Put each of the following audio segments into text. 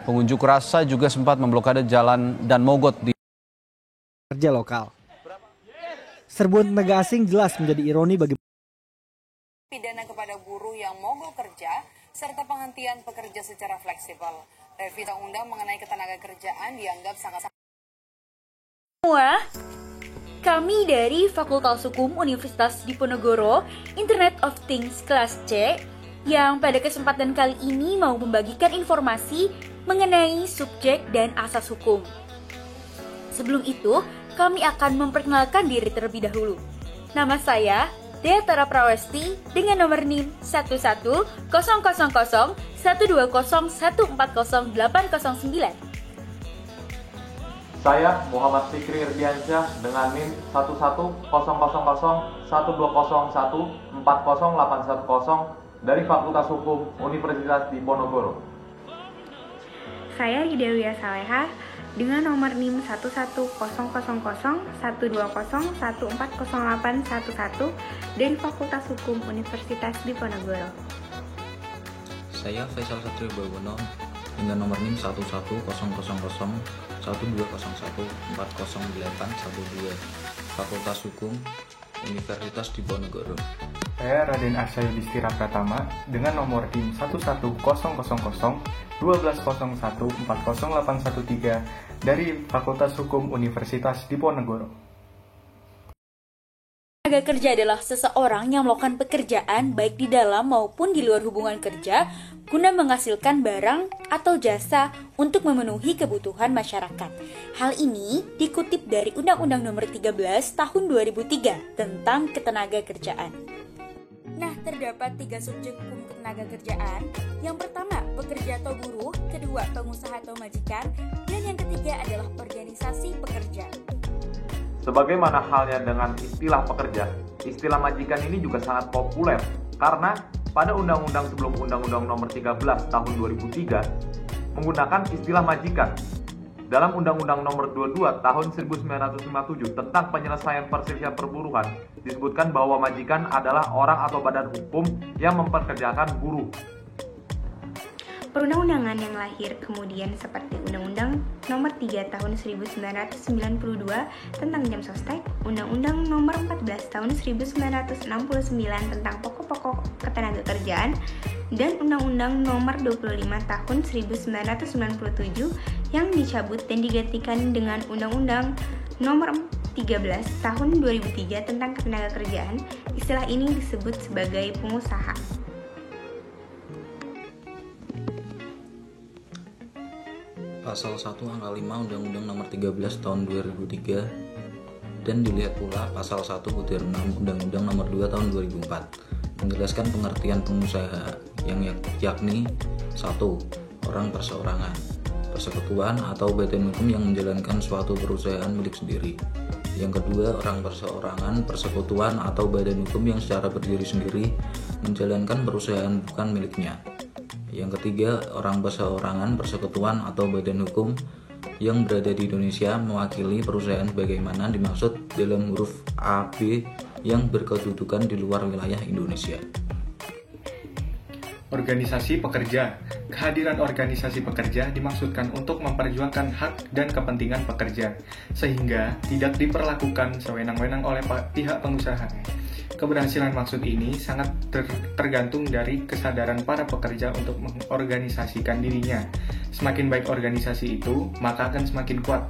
Pengunjuk rasa juga sempat memblokade jalan dan mogok di kerja lokal. Serbuan tenaga asing jelas menjadi ironi bagi pidana kepada buruh yang mogok kerja serta penghentian pekerja secara fleksibel. Revisi undang mengenai ketenaga kerjaan dianggap sangat semua. Kami dari Fakultas Hukum Universitas Diponegoro, Internet of Things kelas C, yang pada kesempatan kali ini mau membagikan informasi mengenai subjek dan asas hukum. Sebelum itu, kami akan memperkenalkan diri terlebih dahulu. Nama saya Dea Tara Prawesti dengan nomor NIM 11000120140809. Saya Muhammad Fikri Irdiansyah dengan NIM 11001201408110 dari Fakultas Hukum Universitas Diponegoro. Saya Ridawia Saleha dengan nomor NIM 1100120140840811 dari Fakultas Hukum Universitas Diponegoro. Saya Faisal Satrio Bawono dengan nomor NIM 1100120140810812 Fakultas Hukum Universitas Diponegoro. Saya Raden Arsayudistira Pratama dengan nomor NIM 11001201408113 dari Fakultas Hukum Universitas Diponegoro. Tenaga kerja adalah seseorang yang melakukan pekerjaan baik di dalam maupun di luar hubungan kerja guna menghasilkan barang atau jasa untuk memenuhi kebutuhan masyarakat. Hal ini dikutip dari Undang-Undang Nomor 13 Tahun 2003 tentang Ketenaga Kerjaan. Nah, terdapat 3 subjek hukum ketenaga kerjaan. Yang pertama, pekerja atau buruh, kedua, pengusaha atau majikan, dan yang ketiga adalah organisasi pekerja. Sebagaimana halnya dengan istilah pekerja, istilah majikan ini juga sangat populer karena pada undang-undang sebelum Undang-Undang Nomor 13 Tahun 2003 menggunakan istilah majikan. Dalam Undang-Undang Nomor 22 Tahun 1957 tentang penyelesaian perselisihan perburuhan disebutkan bahwa majikan adalah orang atau badan hukum yang memperkerjakan buruh. Perundang-undangan yang lahir kemudian seperti Undang-Undang Nomor 3 Tahun 1992 tentang Jam Sostek, Undang-Undang Nomor 14 Tahun 1969 tentang pokok-pokok ketenagakerjaan, dan Undang-Undang Nomor 25 Tahun 1997 yang dicabut dan digantikan dengan Undang-Undang Nomor 13 Tahun 2003 tentang ketenagakerjaan. Istilah ini disebut sebagai pengusaha. Pasal 1 angka 5 Undang-Undang Nomor 13 Tahun 2003 dan dilihat pula Pasal 1 butir 6 Undang-Undang Nomor 2 Tahun 2004 menjelaskan pengertian pengusaha yang yakni 1. Orang perseorangan, persekutuan atau badan hukum yang menjalankan suatu perusahaan milik sendiri. Yang kedua, orang perseorangan, persekutuan atau badan hukum yang secara berdiri sendiri menjalankan perusahaan bukan miliknya. Yang ketiga, orang perseorangan, persekutuan atau badan hukum yang berada di Indonesia mewakili perusahaan sebagaimana dimaksud dalam huruf A, B yang berkedudukan di luar wilayah Indonesia. Organisasi pekerja. Kehadiran organisasi pekerja dimaksudkan untuk memperjuangkan hak dan kepentingan pekerja, sehingga tidak diperlakukan sewenang-wenang oleh pihak pengusaha. Keberhasilan maksud ini sangat tergantung dari kesadaran para pekerja untuk mengorganisasikan dirinya. Semakin baik organisasi itu, maka akan semakin kuat.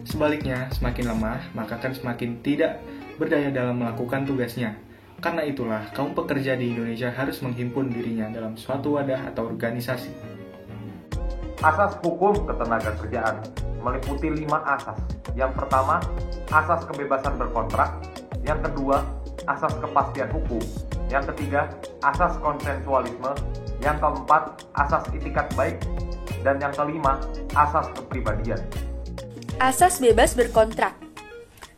Sebaliknya, semakin lemah, maka akan semakin tidak berdaya dalam melakukan tugasnya. Karena itulah, kaum pekerja di Indonesia harus menghimpun dirinya dalam suatu wadah atau organisasi. Asas hukum ketenagakerjaan meliputi 5 asas. Yang pertama, asas kebebasan berkontrak. Yang kedua, asas kepastian hukum. Yang ketiga, asas konsensualisme. Yang keempat, asas itikat baik. Dan yang kelima, asas kepribadian. Asas bebas berkontrak.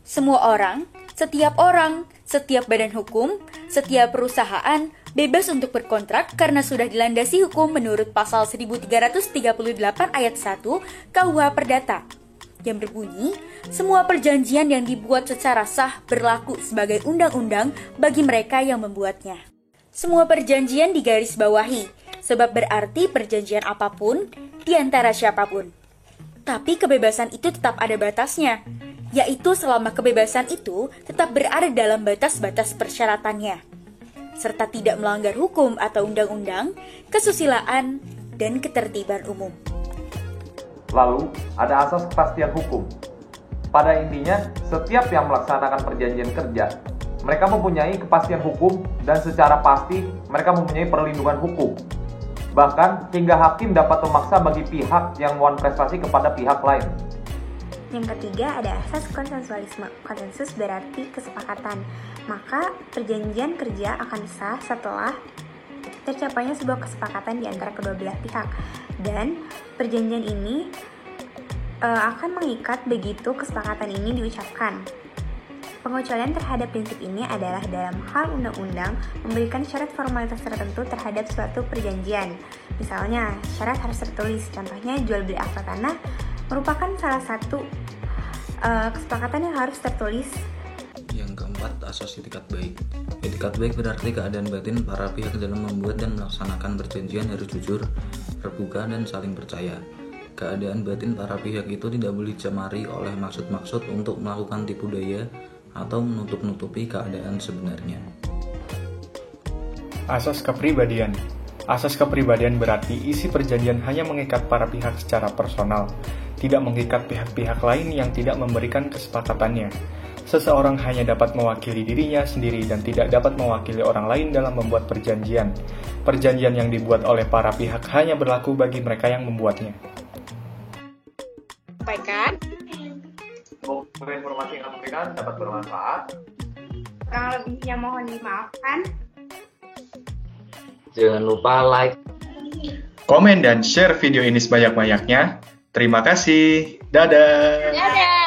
Semua orang, setiap badan hukum, setiap perusahaan bebas untuk berkontrak karena sudah dilandasi hukum menurut pasal 1338 ayat 1 KUH Perdata yang berbunyi, semua perjanjian yang dibuat secara sah berlaku sebagai undang-undang bagi mereka yang membuatnya. Semua perjanjian digarisbawahi sebab berarti perjanjian apapun di antara siapapun. Tapi kebebasan itu tetap ada batasnya, yaitu selama kebebasan itu tetap berada dalam batas-batas persyaratannya, serta tidak melanggar hukum atau undang-undang, kesusilaan, dan ketertiban umum. Lalu, ada asas kepastian hukum. Pada intinya, setiap yang melaksanakan perjanjian kerja, mereka mempunyai kepastian hukum dan secara pasti mereka mempunyai perlindungan hukum. Bahkan, hingga hakim dapat memaksa bagi pihak yang mohon prestasi kepada pihak lain. Yang ketiga ada asas konsensualisme. Konsensus berarti kesepakatan. Maka perjanjian kerja akan sah setelah tercapainya sebuah kesepakatan di antara kedua belah pihak. Dan perjanjian ini akan mengikat begitu kesepakatan ini diucapkan. Pengecualian terhadap prinsip ini adalah dalam hal undang-undang memberikan syarat formalitas tertentu terhadap suatu perjanjian. Misalnya, syarat harus tertulis. Contohnya, jual beli akta tanah merupakan salah satu kesepakatan yang harus tertulis. Yang keempat, asas itikat baik. Itikat baik berarti keadaan batin para pihak dalam membuat dan melaksanakan perjanjian harus jujur, terbuka, dan saling percaya. Keadaan batin para pihak itu tidak boleh dicemari oleh maksud-maksud untuk melakukan tipu daya atau menutup-nutupi keadaan sebenarnya. Asas kepribadian. Asas kepribadian berarti isi perjanjian hanya mengikat para pihak secara personal, tidak mengikat pihak-pihak lain yang tidak memberikan kesepakatannya. Seseorang hanya dapat mewakili dirinya sendiri dan tidak dapat mewakili orang lain dalam membuat perjanjian. Perjanjian yang dibuat oleh para pihak hanya berlaku bagi mereka yang membuatnya. Sampaikan. Semoga informasi yang kami berikan dapat bermanfaat. Kurang lebihnya mohon dimaafkan. Jangan lupa like, Komen dan share video ini sebanyak-banyaknya. Terima kasih. Dadah. Dadah.